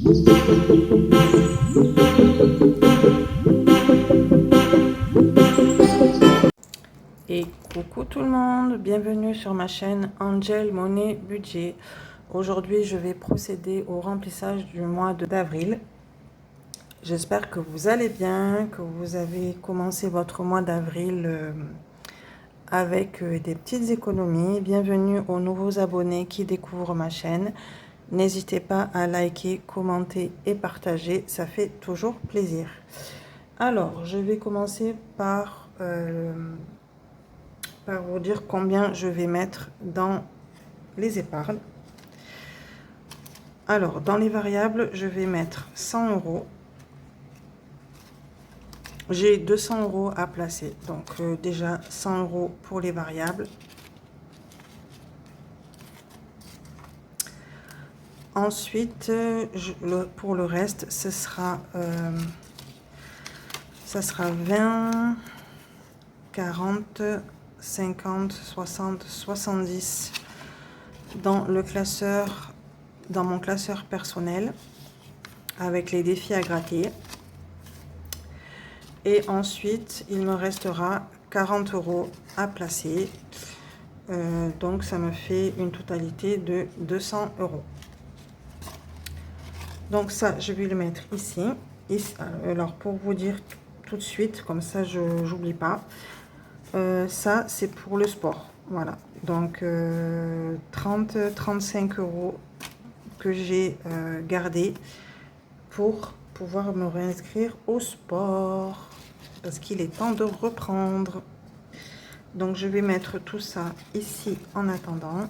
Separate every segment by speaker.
Speaker 1: Et coucou tout le monde, bienvenue sur ma chaîne Angel Money Budget. Aujourd'hui, je vais procéder au remplissage du mois d'avril. J'espère que vous allez bien, que vous avez commencé votre mois d'avril avec des petites économies. Bienvenue aux nouveaux abonnés qui découvrent ma chaîne. N'hésitez pas à liker, commenter et partager, ça fait toujours plaisir. Alors, je vais commencer par vous dire combien je vais mettre dans les épargnes. Alors, dans les variables, je vais mettre 100 euros. J'ai 200 euros à placer. Donc, déjà 100 euros pour les variables. Ensuite, pour le reste, ça sera 20, 40, 50, 60, 70 dans le classeur, dans mon classeur personnel avec les défis à gratter. Et ensuite, il me restera 40 euros à placer. Donc, ça me fait une totalité de 200 euros. Donc, ça, je vais le mettre ici. Alors, pour vous dire tout de suite, comme ça, je n'oublie pas. Ça, c'est pour le sport. Voilà. Donc, 35 euros que j'ai gardé pour pouvoir me réinscrire au sport. Parce qu'il est temps de reprendre. Donc, je vais mettre tout ça ici en attendant.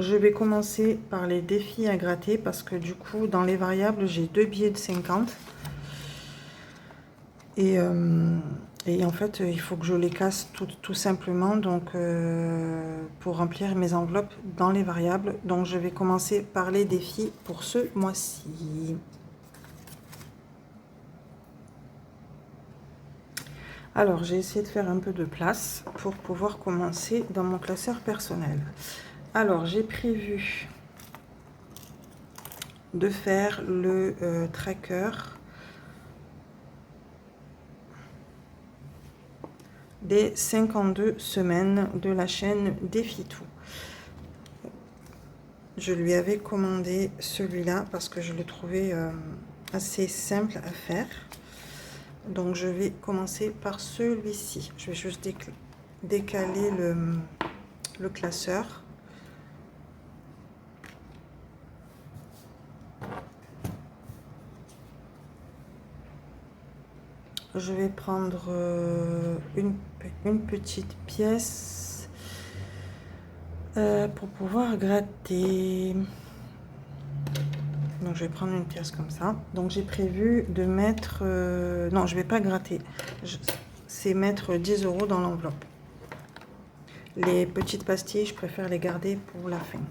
Speaker 1: Je vais commencer par les défis à gratter parce que du coup, dans les variables, j'ai 2 billets de 50. Et en fait, il faut que je les casse tout simplement donc, pour remplir mes enveloppes dans les variables. Donc, je vais commencer par les défis pour ce mois-ci. Alors, j'ai essayé de faire un peu de place pour pouvoir commencer dans mon classeur personnel. Alors, j'ai prévu de faire le tracker des 52 semaines de la chaîne Défi-Tout. Je lui avais commandé celui-là parce que je le trouvais assez simple à faire. Donc, je vais commencer par celui-ci. Je vais juste décaler le classeur. Je vais prendre une petite pièce pour pouvoir gratter. Donc, je vais prendre une pièce comme ça. Donc, j'ai prévu de mettre... non, je ne vais pas gratter. C'est mettre 10 euros dans l'enveloppe. Les petites pastilles, je préfère les garder pour la fin.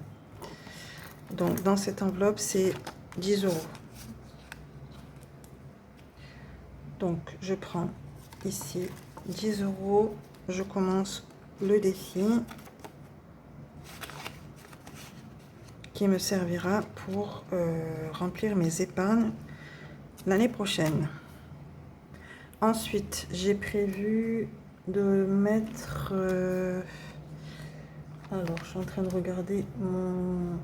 Speaker 1: Donc, dans cette enveloppe, c'est 10 euros. Donc, je prends ici 10 euros. Je commence le défi qui me servira pour remplir mes épargnes l'année prochaine. Ensuite, j'ai prévu de mettre... alors, je suis en train de regarder mon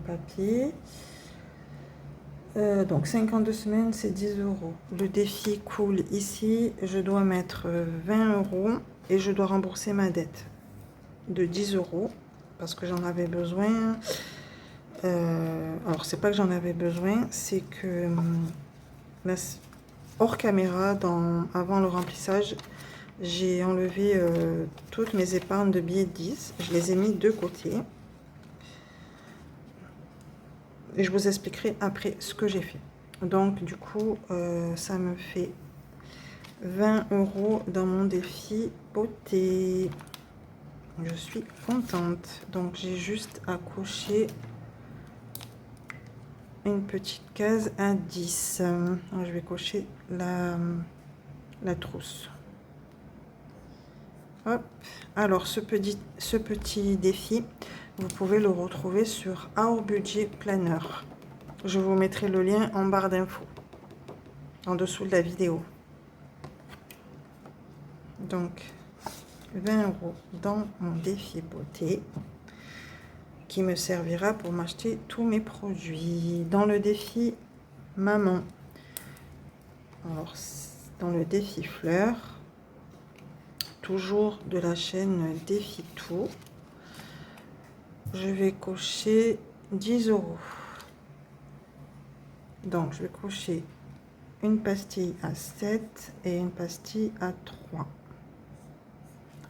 Speaker 1: papier. Donc, 52 semaines, c'est 10 euros. Le défi coule ici. Je dois mettre 20 euros et je dois rembourser ma dette de 10 euros parce que j'en avais besoin. Alors, c'est pas que j'en avais besoin, c'est que hors caméra, avant le remplissage, j'ai enlevé toutes mes épargnes de billets de 10. Je les ai mis de côté. Et je vous expliquerai après ce que j'ai fait. Donc, du coup, ça me fait 20 euros dans mon défi beauté. Je suis contente. Donc, j'ai juste à cocher une petite case à 10. Alors, je vais cocher la trousse. Hop. Alors, ce petit défi, vous pouvez le retrouver sur Our Budget Planner. Je vous mettrai le lien en barre d'infos, en dessous de la vidéo. Donc, 20 € dans mon défi beauté, qui me servira pour m'acheter tous mes produits. Dans le défi maman, alors dans le défi fleurs, toujours de la chaîne Défi Tout, je vais cocher 10 €. Donc je vais cocher une pastille à 7 et une pastille à 3,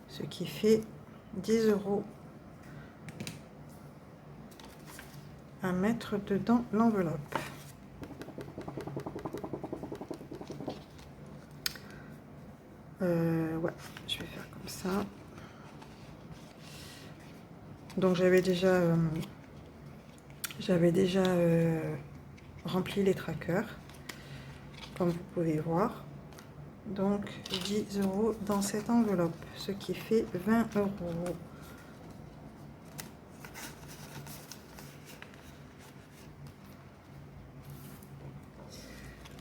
Speaker 1: ce qui fait 10 € à mettre dedans l'enveloppe. Ouais, je vais faire comme ça. Donc j'avais déjà rempli les trackers, comme vous pouvez voir. Donc 10 € dans cette enveloppe, ce qui fait 20 €.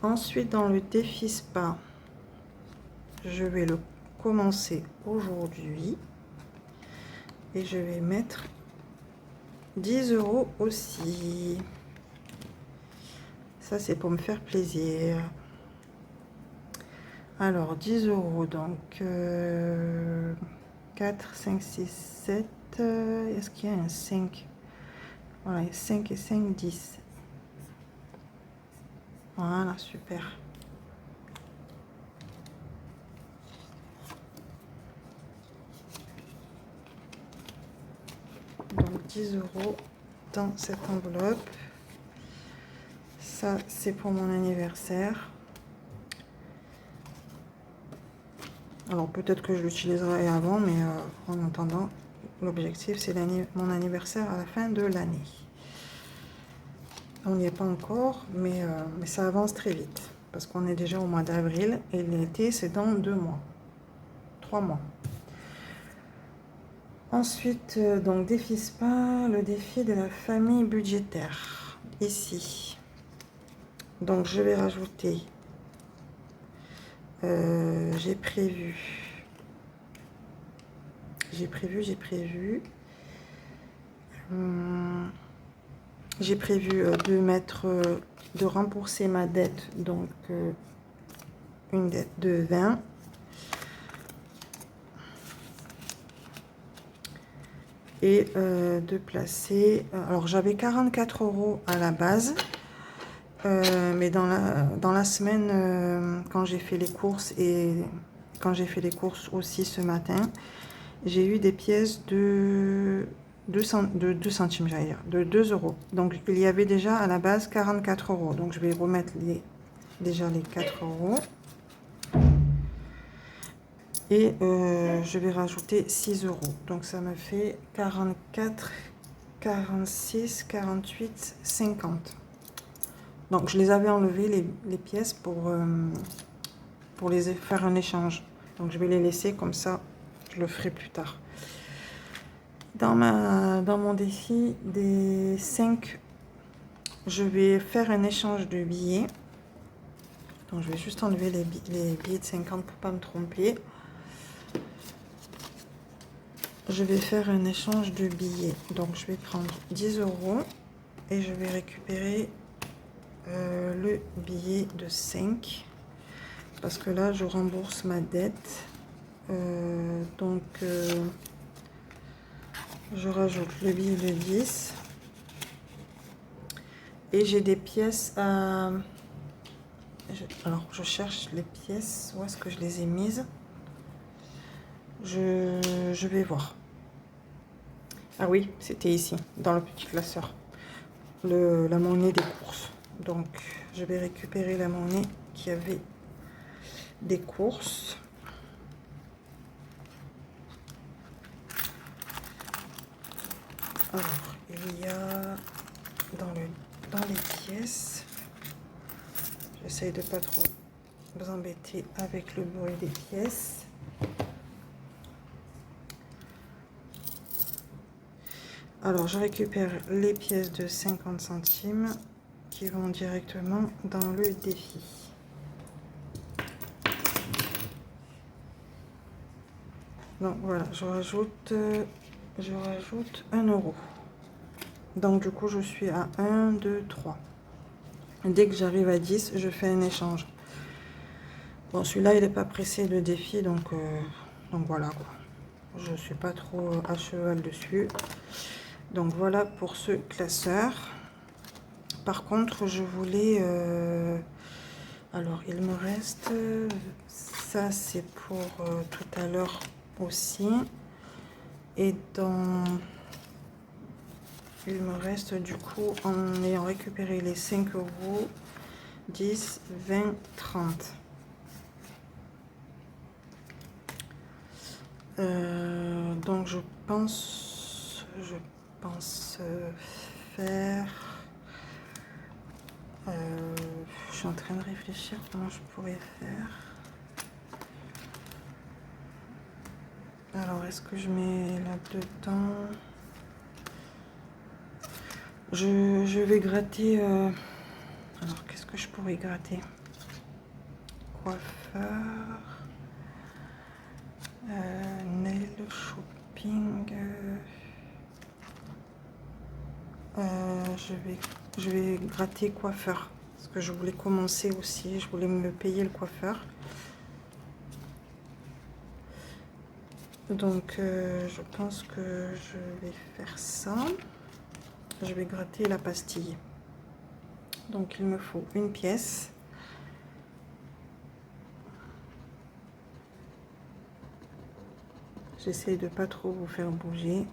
Speaker 1: Ensuite, dans le défi spa, je vais le commencer aujourd'hui et je vais mettre 10 € aussi. Ça, c'est pour me faire plaisir. Alors, 10 €, donc 4, 5, 6, 7. Est-ce qu'il y a un 5? Voilà, 5 et 5, 10. Voilà, super. Donc 10 € dans cette enveloppe. Ça, c'est pour mon anniversaire. Alors peut-être que je l'utiliserai avant, mais en attendant, l'objectif c'est mon anniversaire à la fin de l'année. On n'y est pas encore, mais ça avance très vite. Parce qu'on est déjà au mois d'avril et l'été c'est dans 2 mois. 3 mois. Ensuite, donc défi spa, le défi de la famille budgétaire. Ici. Donc je vais rajouter, j'ai prévu de rembourser ma dette, donc une dette de 20. Et de placer, alors j'avais 44 € à la base, mais dans la semaine, quand j'ai fait les courses et quand j'ai fait les courses aussi ce matin, j'ai eu des pièces de 2 centimes, j'allais dire, de 2 €. Donc il y avait déjà à la base 44 €. Donc je vais remettre déjà les 4 €. Et je vais rajouter 6 €. Donc ça me fait 44, 46, 48, 50. Donc je les avais enlevé les pièces pour les faire un échange. Donc je vais les laisser comme ça, je le ferai plus tard. Dans mon défi des 5, je vais faire un échange de billets. Donc je vais juste enlever les billets de 50 pour pas me tromper. Je vais faire un échange de billets. Donc je vais prendre 10 € et je vais récupérer le billet de 5. Parce que là, je rembourse ma dette. Donc, je rajoute le billet de 10. Et j'ai des pièces à... Alors, je cherche les pièces. Où est-ce que je les ai mises? Je vais voir. Ah oui, c'était ici, dans le petit classeur. La monnaie des courses. Donc, je vais récupérer la monnaie qui avait des courses. Alors, il y a dans les pièces, j'essaye de pas trop vous embêter avec le bruit des pièces. Alors, je récupère les pièces de 50 centimes qui vont directement dans le défi. Donc voilà, je rajoute 1 euro. Donc du coup, je suis à 1, 2, 3. Dès que j'arrive à 10, je fais un échange. Bon, celui-là, il n'est pas pressé de défi, donc voilà quoi. Je ne suis pas trop à cheval dessus. Donc voilà pour ce classeur. Par contre, je voulais... alors, il me reste... ça, c'est pour tout à l'heure aussi. Et dans... il me reste du coup, en ayant récupéré les 5 euros, 10, 20, 30. Donc je pense faire... je suis en train de réfléchir comment je pourrais faire. Alors, est-ce que je mets là-dedans? Je vais gratter... alors, qu'est-ce que je pourrais gratter? Coiffeur... nail shopping... je vais gratter coiffeur. Parce que je voulais commencer aussi. Je voulais me payer le coiffeur. Donc, je pense que je vais faire ça. Je vais gratter la pastille. Donc, il me faut une pièce. J'essaie de pas trop vous faire bouger.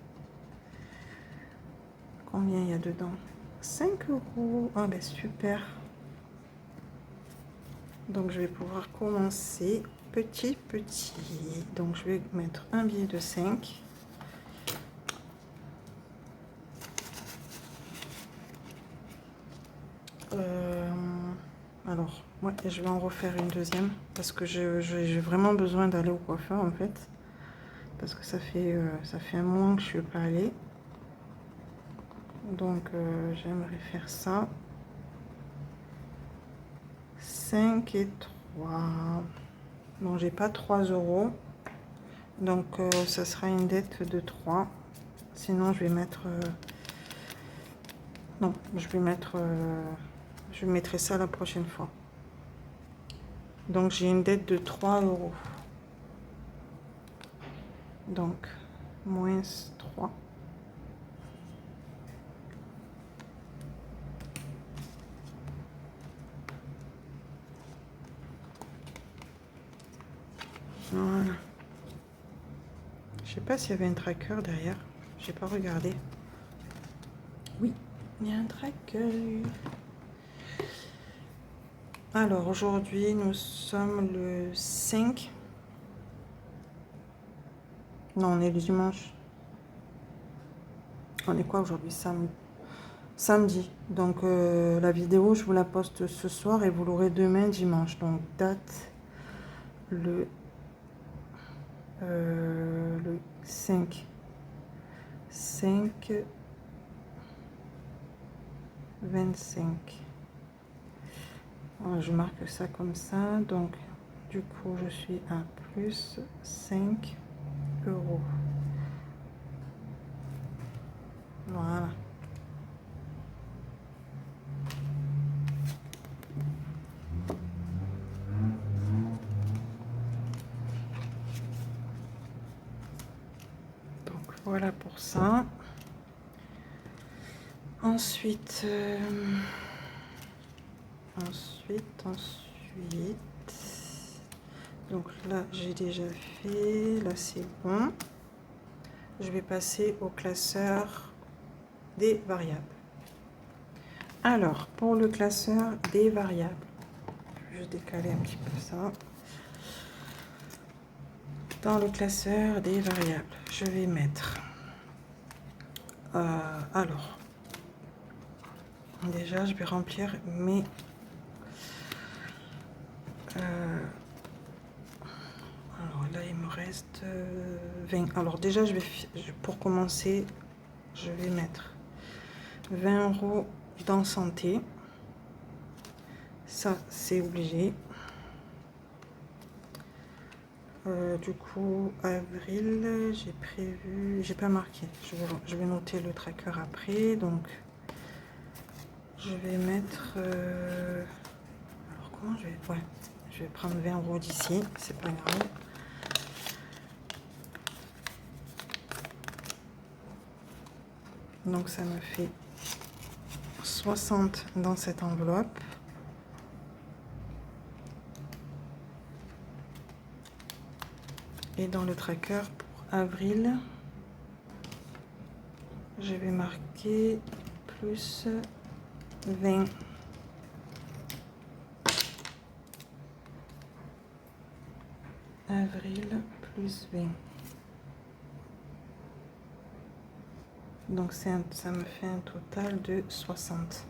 Speaker 1: Combien il y a dedans? 5 euros. Ah ben super. Donc, je vais pouvoir commencer petit. Donc, je vais mettre un billet de 5. Alors, ouais, je vais en refaire une deuxième parce que j'ai vraiment besoin d'aller au coiffeur en fait. Parce que ça fait un moment que je suis pas allée. Donc, j'aimerais faire ça. 5 et 3. Bon, j'ai pas 3 euros. Donc, ça sera une dette de 3. Sinon, je vais mettre... non, je vais mettre... je mettrai ça la prochaine fois. Donc, j'ai une dette de 3 euros. Donc, moins 3. Voilà. Je sais pas s'il y avait un tracker derrière. J'ai pas regardé. Oui, il y a un tracker. Alors aujourd'hui, nous sommes le 5. Non, on est le dimanche. On est quoi aujourd'hui? Samedi. Donc la vidéo, je vous la poste ce soir et vous l'aurez demain dimanche. Donc date le 5. 5 25. Voilà, je marque ça comme ça. Donc du coup, je suis à plus 5 euros. Voilà. Donc voilà pour ça. Ensuite, donc là j'ai déjà fait, là c'est bon. Je vais passer au classeur des variables. Alors, pour le classeur des variables, je vais décaler un petit peu ça. Dans le classeur des variables, je vais mettre... alors, déjà, je vais remplir mes... alors là, il me reste 20. Alors déjà, pour commencer, je vais mettre 20 € dans santé. Ça, c'est obligé. Du coup, avril, j'ai prévu, j'ai pas marqué. Je vais noter le tracker après. Donc, je vais mettre. Alors, comment je vais. Ouais, je vais prendre 20 € d'ici, c'est pas grave. Donc, ça me fait 60 dans cette enveloppe. Et dans le tracker pour avril, je vais marquer plus 20. Avril plus 20. Donc ça me fait un total de 60.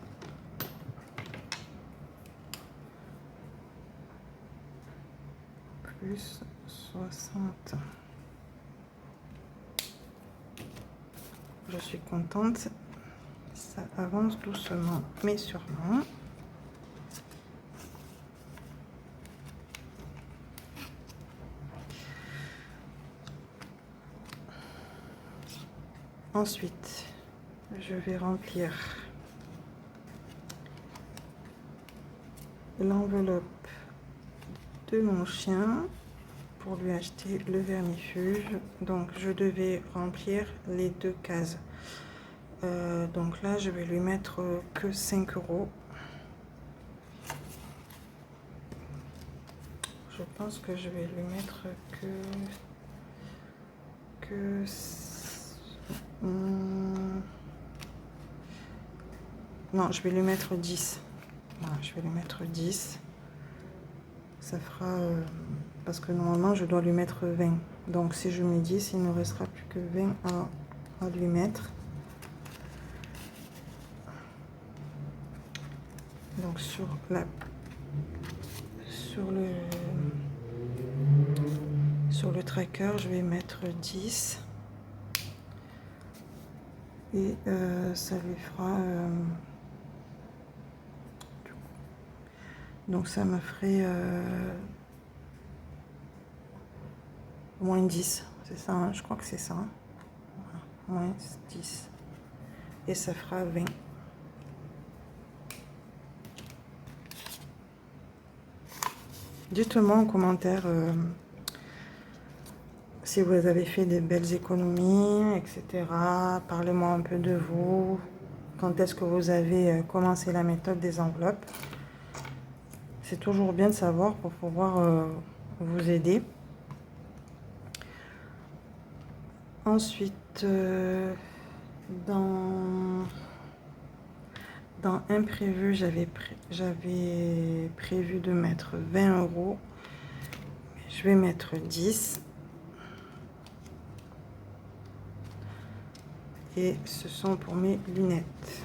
Speaker 1: Plus 60. Je suis contente. Ça avance doucement mais sûrement. Ensuite, je vais remplir l'enveloppe de mon chien pour lui acheter le vermifuge. Donc, je devais remplir les 2 cases. Donc là, je vais lui mettre que 5 €. Je pense que je vais lui mettre que non, je vais lui mettre 10. Voilà, je vais lui mettre 10. Ça fera... parce que normalement, je dois lui mettre 20. Donc, si je mets 10, il ne restera plus que 20 à lui mettre. Donc, sur le tracker, je vais mettre 10. Et ça lui fera... donc ça me ferait moins 10. C'est ça, hein, je crois que c'est ça. Voilà, moins 10. Et ça fera 20. Dites-moi en commentaire si vous avez fait des belles économies, etc. Parlez-moi un peu de vous. Quand est-ce que vous avez commencé la méthode des enveloppes? C'est toujours bien de savoir pour pouvoir vous aider. Ensuite, dans imprévu, j'avais prévu de mettre 20 €. Je vais mettre 10. Et ce sont pour mes lunettes.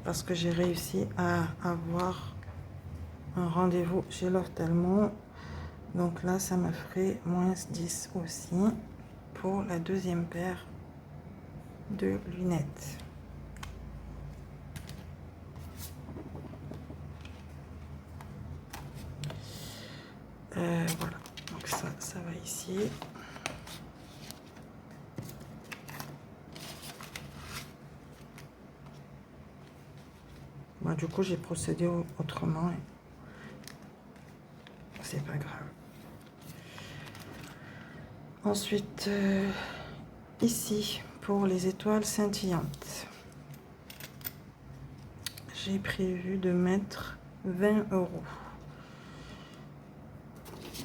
Speaker 1: Parce que j'ai réussi à avoir un rendez-vous chez l'ophtalmo. Donc là, ça me ferait moins 10 aussi pour la deuxième paire de lunettes. Voilà, donc ça va ici. Bon, du coup, j'ai procédé autrement. C'est pas grave. Ensuite, ici, pour les étoiles scintillantes, j'ai prévu de mettre 20 €.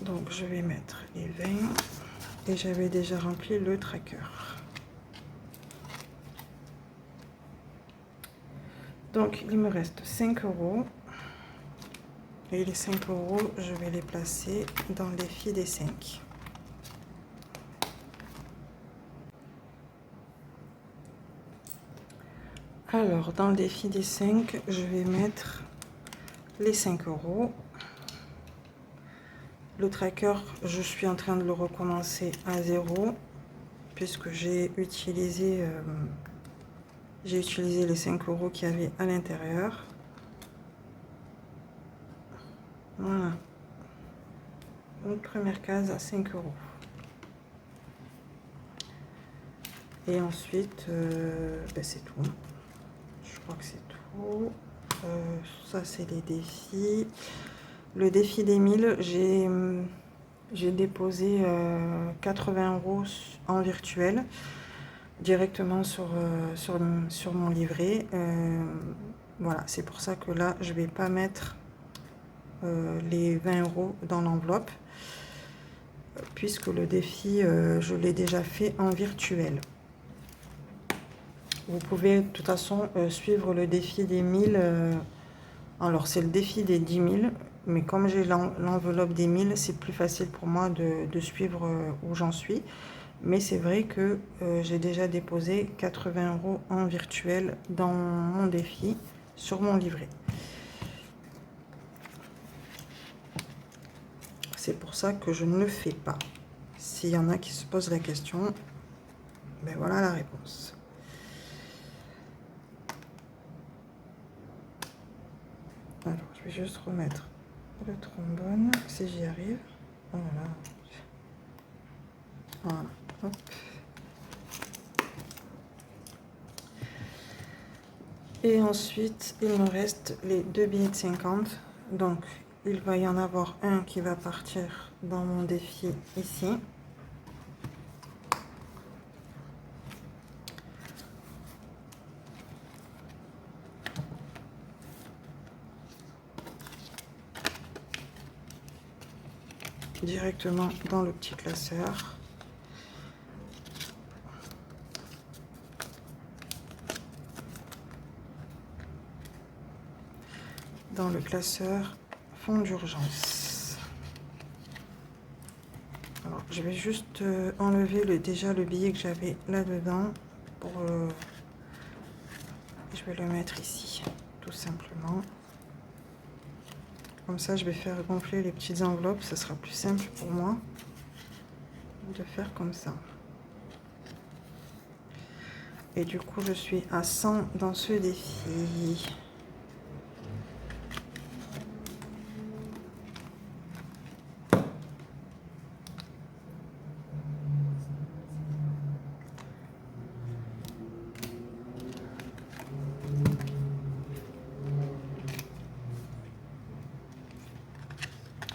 Speaker 1: Donc, je vais mettre les 20 et j'avais déjà rempli le tracker. Donc, il me reste 5 €. Et les 5 €, je vais les placer dans les filles des 5. Alors, dans le défi des 5, je vais mettre les 5 €. Le tracker, je suis en train de le recommencer à 0, puisque j'ai utilisé les 5 € qu'il y avait à l'intérieur. Voilà. Donc première case à 5 €. Et ensuite, ben c'est tout. Je crois que c'est tout. Ça, c'est les défis. Le défi des 1000, j'ai déposé 80 € en virtuel directement sur mon livret. Voilà, c'est pour ça que là, je vais pas mettre les 20 € dans l'enveloppe, puisque le défi, je l'ai déjà fait en virtuel. Vous pouvez de toute façon suivre le défi des 1000. Alors, c'est le défi des 10 000, mais comme j'ai l'enveloppe des 1000, c'est plus facile pour moi de suivre où j'en suis. Mais c'est vrai que j'ai déjà déposé 80 € en virtuel dans mon défi sur mon livret. C'est pour ça que je ne le fais pas. S'il y en a qui se posent la question, ben voilà la réponse. Alors, je vais juste remettre le trombone, si j'y arrive. Voilà. Voilà. Hop. Et ensuite, il me reste les 2 billets de 50. Donc, il va y en avoir un qui va partir dans mon défi ici. Directement dans le petit classeur. Dans le classeur fonds d'urgence. Alors, je vais juste enlever déjà le billet que j'avais là-dedans. Je vais le mettre ici, tout simplement. Comme ça, je vais faire gonfler les petites enveloppes. Ce sera plus simple pour moi de faire comme ça. Et du coup, je suis à 100 dans ce défi.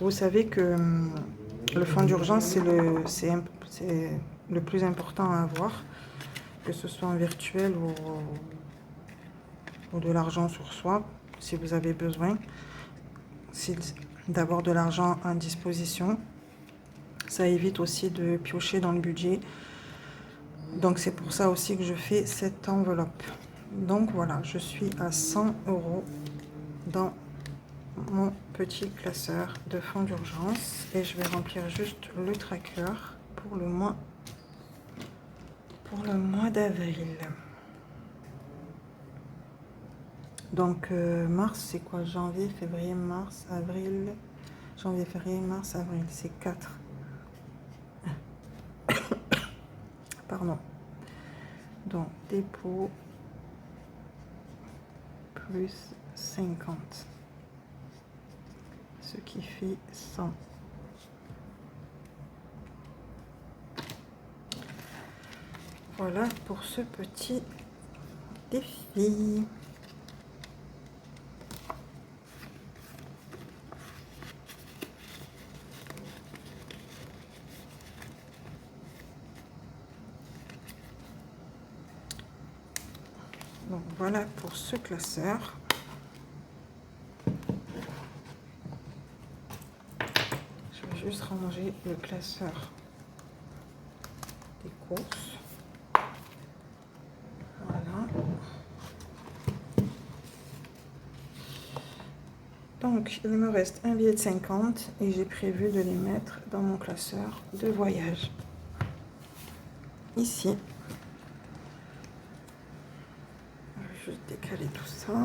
Speaker 1: Vous savez que le fonds d'urgence, c'est le plus important à avoir, que ce soit en virtuel ou de l'argent sur soi, si vous avez besoin d'avoir de l'argent à disposition. Ça évite aussi de piocher dans le budget. Donc c'est pour ça aussi que je fais cette enveloppe. Donc voilà, je suis à 100 € dans mon petit classeur de fonds d'urgence et je vais remplir juste le tracker pour le mois d'avril. Donc mars, c'est quoi? Janvier, février, mars, avril. Janvier, février, mars, avril, c'est 4. Pardon. Donc dépôt plus 50. Ce qui fait 100. Voilà pour ce petit défi. Donc voilà pour ce classeur. Je vais juste ranger le classeur des courses. Voilà. Donc il me reste un billet de 50 et j'ai prévu de les mettre dans mon classeur de voyage. Ici. Je vais juste décaler tout ça.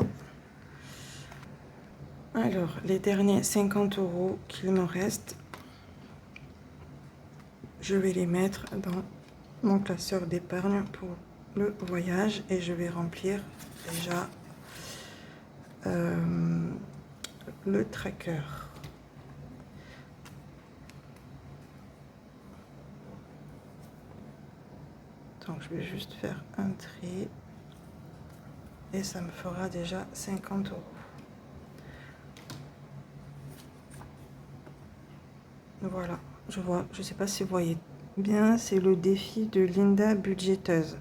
Speaker 1: Alors, les derniers 50 € qu'il me reste, je vais les mettre dans mon classeur d'épargne pour le voyage et je vais remplir déjà le tracker. Donc je vais juste faire un tri et ça me fera déjà 50 €. Voilà, je vois, je sais pas si vous voyez bien, c'est le défi de Linda budgéteuse.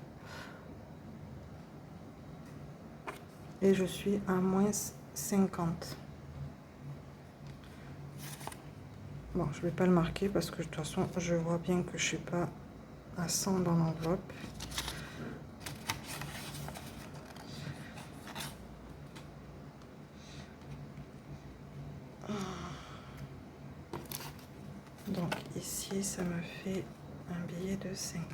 Speaker 1: Et je suis à moins 50. Bon, je vais pas le marquer parce que de toute façon, je vois bien que je suis pas à 100 dans l'enveloppe. Donc ici, ça me fait un billet de 50.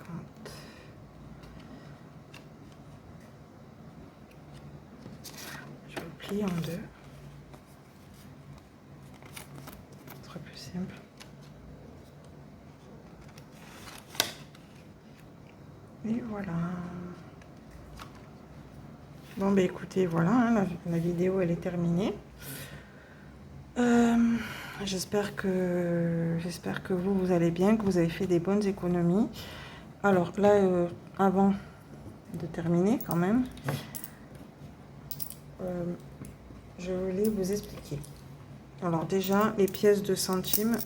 Speaker 1: Je le plie en deux. Ce sera plus simple. Et voilà. Bon, bah écoutez, voilà, hein, la vidéo, elle est terminée. J'espère que vous allez bien, que vous avez fait des bonnes économies. Alors là, avant de terminer quand même, je voulais vous expliquer. Alors déjà, les pièces de centimes.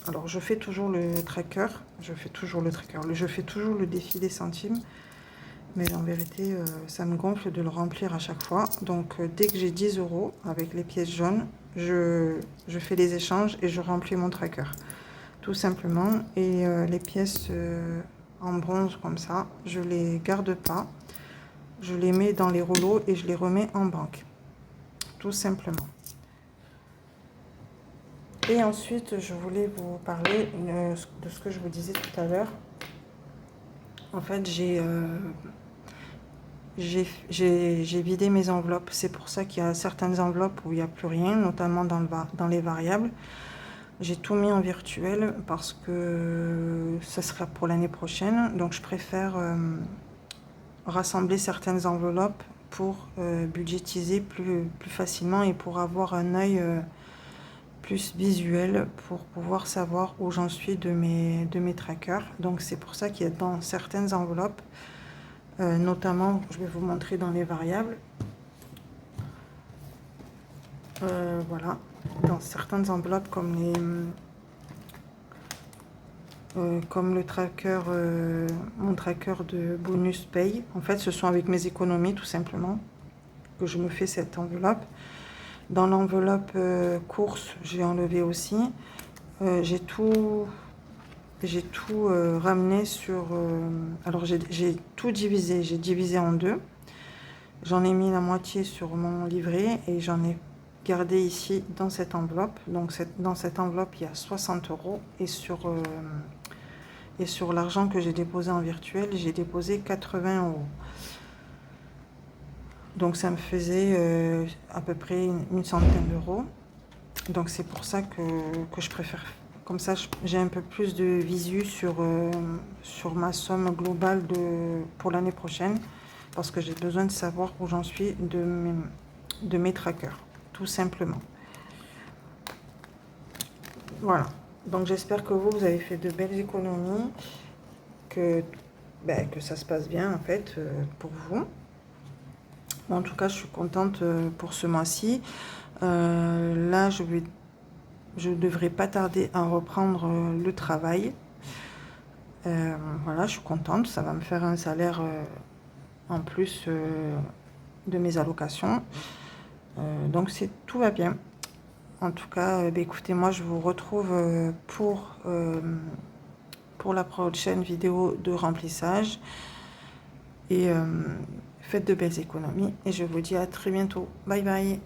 Speaker 1: Alors je fais toujours le tracker, je fais toujours le défi des centimes. Mais en vérité, ça me gonfle de le remplir à chaque fois. Donc dès que j'ai 10 € avec les pièces jaunes, je fais les échanges et je remplis mon tracker. Tout simplement. Et les pièces en bronze comme ça, je les garde pas. Je les mets dans les rouleaux et je les remets en banque. Tout simplement. Et ensuite, je voulais vous parler de ce que je vous disais tout à l'heure. En fait, j'ai vidé mes enveloppes. C'est pour ça qu'il y a certaines enveloppes où il n'y a plus rien, notamment dans les variables. J'ai tout mis en virtuel parce que ça sera pour l'année prochaine. Donc, je préfère rassembler certaines enveloppes pour budgétiser plus facilement et pour avoir un œil plus visuel pour pouvoir savoir où j'en suis de mes trackers. Donc, c'est pour ça qu'il y a dans certaines enveloppes, notamment, je vais vous montrer dans les variables. Voilà, dans certaines enveloppes comme le tracker, mon tracker de bonus paye. En fait, ce sont avec mes économies tout simplement que je me fais cette enveloppe. Dans l'enveloppe course, j'ai enlevé aussi. J'ai tout ramené sur... alors j'ai tout divisé, j'ai divisé en deux. J'en ai mis la moitié sur mon livret et j'en ai gardé ici dans cette enveloppe. Donc dans cette enveloppe, il y a 60 € et sur l'argent que j'ai déposé en virtuel, j'ai déposé 80 €. Donc ça me faisait à peu près une centaine d'euros. Donc c'est pour ça que je préfère. Comme ça, j'ai un peu plus de visu sur ma somme globale pour l'année prochaine. Parce que j'ai besoin de savoir où j'en suis de mes trackers. Tout simplement. Voilà. Donc j'espère que vous avez fait de belles économies. Que ça se passe bien en fait pour vous. En tout cas, je suis contente pour ce mois-ci. Là, je devrais pas tarder à reprendre le travail. Voilà, je suis contente. Ça va me faire un salaire en plus de mes allocations. Donc, tout va bien. En tout cas, écoutez, moi, je vous retrouve pour la prochaine vidéo de remplissage. Et faites de belles économies. Et je vous dis à très bientôt. Bye bye.